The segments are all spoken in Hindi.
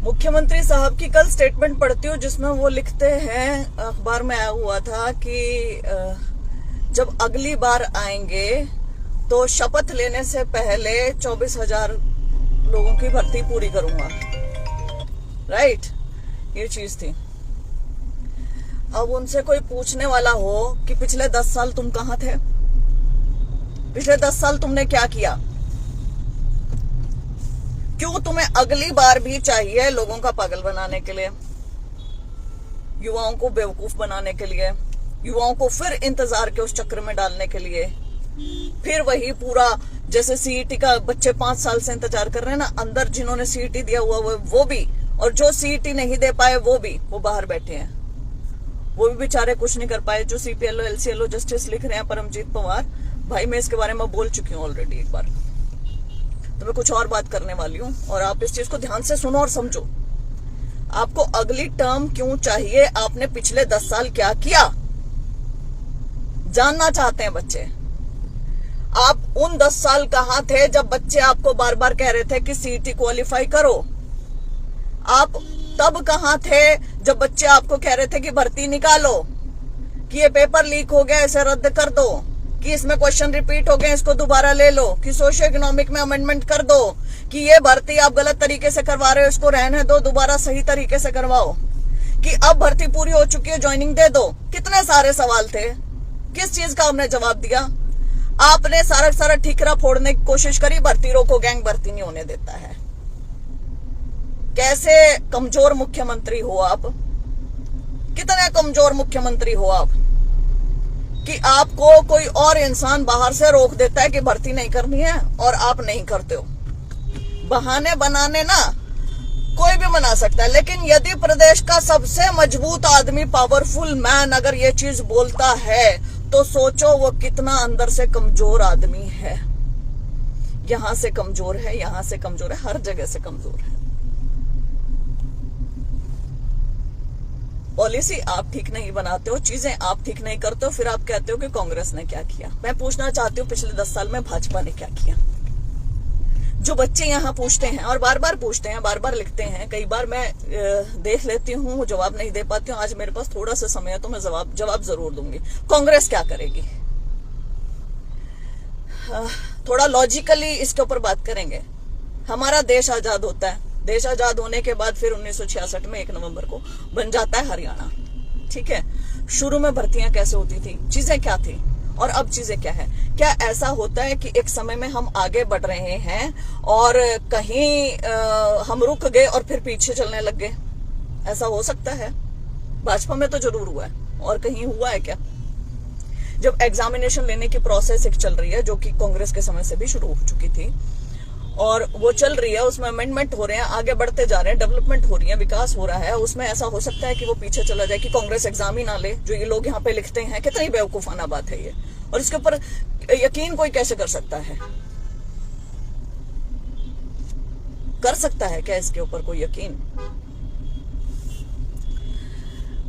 मुख्यमंत्री साहब की कल स्टेटमेंट पढ़ती हूँ जिसमें वो लिखते हैं, अखबार में आया हुआ था कि जब अगली बार आएंगे तो शपथ लेने से पहले 24,000 लोगों की भर्ती पूरी करूंगा। राइट, ये चीज थी। अब उनसे कोई पूछने वाला हो कि पिछले 10 साल तुम कहां थे, पिछले 10 साल तुमने क्या किया, क्यों तुम्हें अगली बार भी चाहिए लोगों का पागल बनाने के लिए, युवाओं को बेवकूफ बनाने के लिए, युवाओं को फिर इंतजार के उस चक्र में डालने के लिए, फिर वही पूरा जैसे सीईटी का बच्चे 5 साल से इंतजार कर रहे हैं ना, अंदर जिन्होंने सीईटी दिया हुआ वो भी, और जो सीईटी नहीं दे पाए वो भी, वो बाहर बैठे हैं, वो भी बेचारे कुछ नहीं कर पाए। जो सीपीएलओ एलसीएलओ जस्टिस लिख रहे हैं परमजीत पवार भाई, मैं इसके बारे में बोल चुकी हूँ ऑलरेडी एक बार, तो मैं कुछ और बात करने वाली हूँ और आप इस चीज को ध्यान से सुनो और समझो। आपको अगली टर्म क्यों चाहिए, आपने पिछले 10 साल क्या किया, जानना चाहते हैं बच्चे। आप उन 10 साल कहां थे जब बच्चे आपको बार बार कह रहे थे कि सीईटी क्वालिफाई करो। आप तब कहां थे जब बच्चे आपको कह रहे थे कि भर्ती निकालो, कि ये पेपर लीक हो गया इसे रद्द कर दो, कि इसमें क्वेश्चन रिपीट हो गए इसको दोबारा ले लो, कि सोशियो इकोनॉमिक में अमेंडमेंट कर दो, कि ये भर्ती आप गलत तरीके से करवा रहे हो इसको रहने दो, दोबारा सही तरीके से करवाओ, कि अब भर्ती पूरी हो चुकी है ज्वाइनिंग दे दो। कितने सारे सवाल थे, किस चीज का आपने जवाब दिया? आपने सारा ठीकरा फोड़ने की कोशिश करी, भर्ती रोको गैंग भर्ती नहीं होने देता है। कैसे कमजोर मुख्यमंत्री हो आप, कितने कमजोर मुख्यमंत्री हो आप कि आपको कोई और इंसान बाहर से रोक देता है कि भर्ती नहीं करनी है और आप नहीं करते हो। बहाने बनाने ना कोई भी बना सकता है, लेकिन यदि प्रदेश का सबसे मजबूत आदमी, पावरफुल मैन अगर ये चीज बोलता है तो सोचो वो कितना अंदर से कमजोर आदमी है। यहां से कमजोर है, यहां से कमजोर है, हर जगह से कमजोर है। पॉलिसी आप ठीक नहीं बनाते हो, चीजें आप ठीक नहीं करते हो, फिर आप कहते हो कि कांग्रेस ने क्या किया। मैं पूछना चाहती हूँ पिछले 10 साल में भाजपा ने क्या किया। जो बच्चे यहाँ पूछते हैं और बार बार पूछते हैं, बार बार लिखते हैं, कई बार मैं देख लेती हूँ, जवाब नहीं दे पाती हूँ। आज मेरे पास थोड़ा सा समय है तो मैं जवाब जरूर दूंगी। कांग्रेस क्या करेगी, थोड़ा लॉजिकली इसके ऊपर बात करेंगे। हमारा देश आजाद होता है, देश आजाद होने के बाद फिर 1966 में 1 नवंबर को बन जाता है हरियाणा। ठीक है, शुरू में भर्तियां कैसे होती थी, चीजें क्या थी और अब चीजें क्या है? क्या ऐसा होता है कि एक समय में हम आगे बढ़ रहे हैं और कहीं हम रुक गए और फिर पीछे चलने लग गए? ऐसा हो सकता है, भाजपा में तो जरूर हुआ है, और कहीं हुआ है क्या? जब एग्जामिनेशन लेने की प्रोसेस एक चल रही है, जो कि कांग्रेस के समय से भी शुरू हो चुकी थी और वो चल रही है, उसमें अमेंडमेंट हो रहे हैं, आगे बढ़ते जा रहे हैं, डेवलपमेंट हो रही है, विकास हो रहा है, उसमें ऐसा हो सकता है कि वो पीछे चला जाए, कि कांग्रेस एग्जाम ही ना ले, जो ये लोग यहाँ पे लिखते हैं। कितनी बेवकूफाना बात है ये, और इसके ऊपर यकीन कोई कैसे कर सकता है? कर सकता है क्या इसके ऊपर कोई यकीन?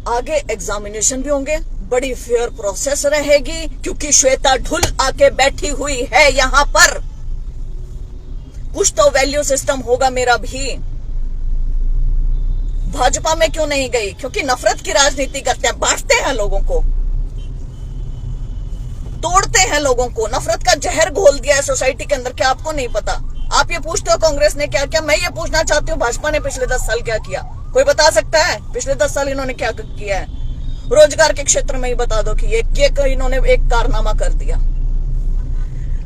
आगे एग्जामिनेशन भी होंगे, बड़ी फेयर प्रोसेस रहेगी, क्योंकि श्वेता ढुल आके बैठी हुई है यहाँ पर। कुछ तो वैल्यू सिस्टम होगा मेरा भी। भाजपा में क्यों नहीं गई? क्योंकि नफरत की राजनीति करते हैं, बांटते हैं लोगों को, तोड़ते हैं लोगों को, नफरत का जहर घोल दिया है सोसाइटी के अंदर। क्या आपको नहीं पता? आप ये पूछते हो कांग्रेस ने क्या किया, मैं ये पूछना चाहती हूँ भाजपा ने पिछले 10 साल क्या किया? कोई बता सकता है पिछले 10 साल इन्होंने क्या किया है? रोजगार के क्षेत्र में ही बता दो कि ये इन्होंने एक कारनामा कर दिया।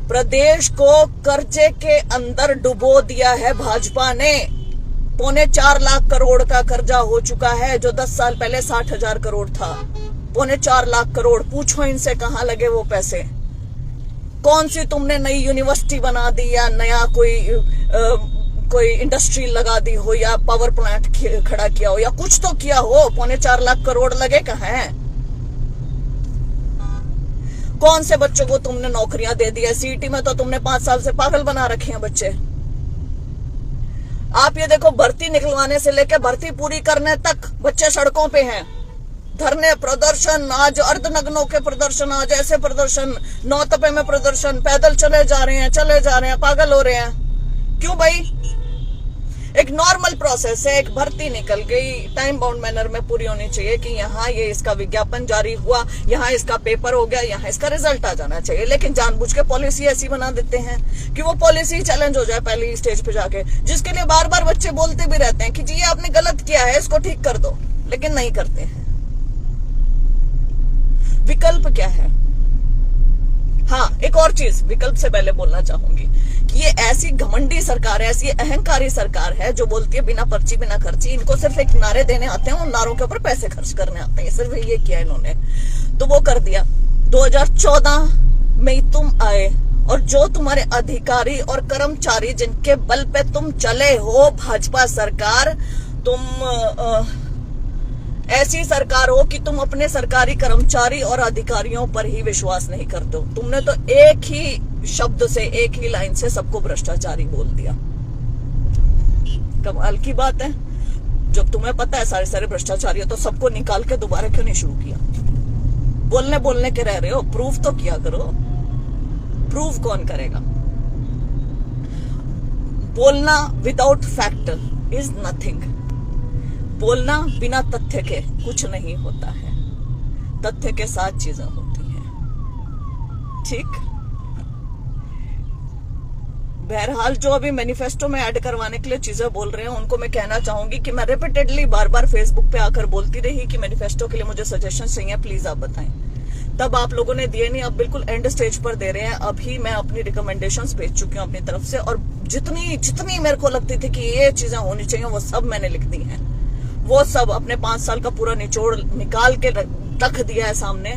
प्रदेश को कर्जे के अंदर डुबो दिया है भाजपा ने। 4.25 लाख करोड़ का कर्जा हो चुका है, जो 10 साल पहले 60,000 करोड़ था। 4.25 लाख करोड़, पूछो इनसे कहां लगे वो पैसे? कौन सी तुमने नई यूनिवर्सिटी बना दी, या नया कोई इंडस्ट्री लगा दी हो, या पावर प्लांट खड़ा किया हो, या कुछ तो किया हो? 4.25 लाख करोड़ लगे कहां हैं? कौन से बच्चों को तुमने नौकरियां दे दी है? सीईटी में तो तुमने 5 साल से पागल बना रखे हैं बच्चे। आप ये देखो, भर्ती निकलवाने से लेकर भर्ती पूरी करने तक बच्चे सड़कों पे हैं, धरने, प्रदर्शन, आज अर्धनग्नों के प्रदर्शन, आज ऐसे प्रदर्शन, नौतपे में प्रदर्शन, पैदल चले जा रहे हैं, पागल हो रहे हैं। क्यों भाई? एक नॉर्मल प्रोसेस है, एक भर्ती निकल गई, टाइम बाउंड मैनर में पूरी होनी चाहिए कि यहाँ ये इसका विज्ञापन जारी हुआ, यहाँ इसका पेपर हो गया, यहाँ इसका रिजल्ट आ जाना चाहिए। लेकिन जानबूझ के पॉलिसी ऐसी बना देते हैं कि वो पॉलिसी चैलेंज हो जाए पहली स्टेज पे जाके, जिसके लिए बार बार बच्चे बोलते भी रहते हैं कि जी ये आपने गलत किया है, इसको ठीक कर दो, लेकिन नहीं करते हैं। विकल्प क्या है? हाँ, एक और चीज विकल्प से पहले बोलना चाहूंगी कि ये ऐसी घमंडी सरकार है, ऐसी अहंकारी सरकार है जो बोलती है बिना पर्ची बिना खर्ची। इनको सिर्फ एक नारे देने आते हैं, उन नारों के ऊपर पैसे खर्च करने आते हैं, सिर्फ ये किया इन्होंने, तो वो कर दिया। 2014 में तुम आए और जो तुम्हारे अधिकारी और कर्मचारी जिनके बल पे तुम चले हो, भाजपा सरकार, तुम ऐसी सरकार हो कि तुम अपने सरकारी कर्मचारी और अधिकारियों पर ही विश्वास नहीं करते हो। तुमने तो एक ही शब्द से, एक ही लाइन से सबको भ्रष्टाचारी बोल दिया। कमाल की बात है, जब तुम्हें पता है सारे भ्रष्टाचारी, तो सबको निकाल के दोबारा क्यों नहीं शुरू किया? बोलने के रह रहे हो, प्रूफ तो किया करो। प्रूफ कौन करेगा? बोलना विदाउट फैक्ट इज नथिंग। बोलना बिना तथ्य के कुछ नहीं होता है, तथ्य के साथ चीजें होती हैं। ठीक, बहरहाल जो अभी मैनिफेस्टो में ऐड करवाने के लिए चीजें बोल रहे हैं, उनको मैं कहना चाहूंगी कि मैं रिपीटेडली बार फेसबुक पे आकर बोलती रही कि मैनिफेस्टो के लिए मुझे सजेशन चाहिए, प्लीज आप बताएं। तब आप लोगों ने दिए नहीं, अब बिल्कुल एंड स्टेज पर दे रहे हैं। अभी मैं अपनी रिकमेंडेशंस भेज चुकी हूँ अपनी तरफ से, और जितनी मेरे को लगती थी कि ये चीजें होनी चाहिए वो सब मैंने लिख दी हैं। वो सब अपने 5 साल का पूरा निचोड़ निकाल के रख दिया है सामने।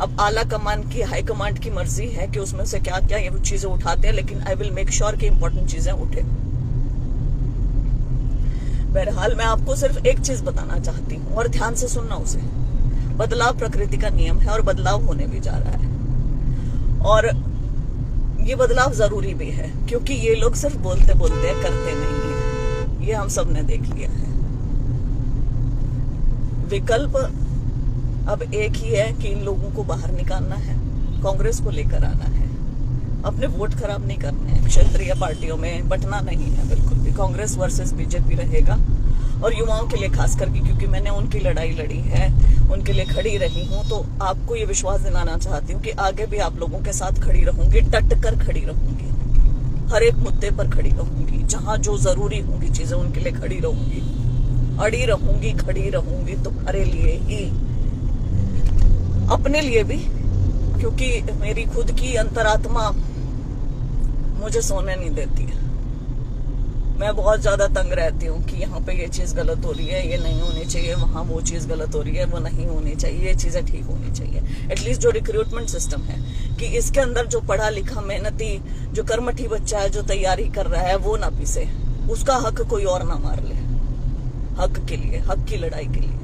अब आला कमान की, हाई कमांड की मर्जी है कि उसमें से क्या क्या ये चीजें उठाते हैं, लेकिन आई विल मेक श्योर कि इंपॉर्टेंट चीजें उठे। बहरहाल मैं आपको सिर्फ एक चीज बताना चाहती हूँ, और ध्यान से सुनना उसे। बदलाव प्रकृति का नियम है और बदलाव होने भी जा रहा है, और ये बदलाव जरूरी भी है, क्योंकि ये लोग सिर्फ बोलते बोलते करते नहीं है। ये हम सब ने देख लिया है। विकल्प अब एक ही है कि इन लोगों को बाहर निकालना है, कांग्रेस को लेकर आना है, अपने वोट खराब नहीं करने हैं, क्षेत्रीय पार्टियों में बंटना नहीं है बिल्कुल भी। कांग्रेस वर्सेस बीजेपी रहेगा, और युवाओं के लिए खास करके, क्योंकि मैंने उनकी लड़ाई लड़ी है, उनके लिए खड़ी रही हूँ, तो आपको ये विश्वास दिलाना चाहती हूँ कि आगे भी आप लोगों के साथ खड़ी रहूंगी, डट कर खड़ी रहूंगी, हर एक मुद्दे पर खड़ी रहूंगी, जहां जो जरूरी होंगी चीजें उनके लिए खड़ी रहूंगी, अड़ी रहूंगी, खड़ी रहूंगी तुम्हारे लिए ही, अपने लिए भी, क्योंकि मेरी खुद की अंतरात्मा मुझे सोने नहीं देती है। मैं बहुत ज्यादा तंग रहती हूँ कि यहाँ पे ये चीज गलत हो रही है, ये नहीं होनी चाहिए, वहां वो चीज गलत हो रही है, वो नहीं होनी चाहिए, ये चीजें ठीक होनी चाहिए। एटलीस्ट जो रिक्रूटमेंट सिस्टम है, कि इसके अंदर जो पढ़ा लिखा मेहनती जो कर्मठी बच्चा है, जो तैयारी कर रहा है, वो ना पीसे, उसका हक कोई और ना मार ले, हक के लिए, हक की लड़ाई के लिए।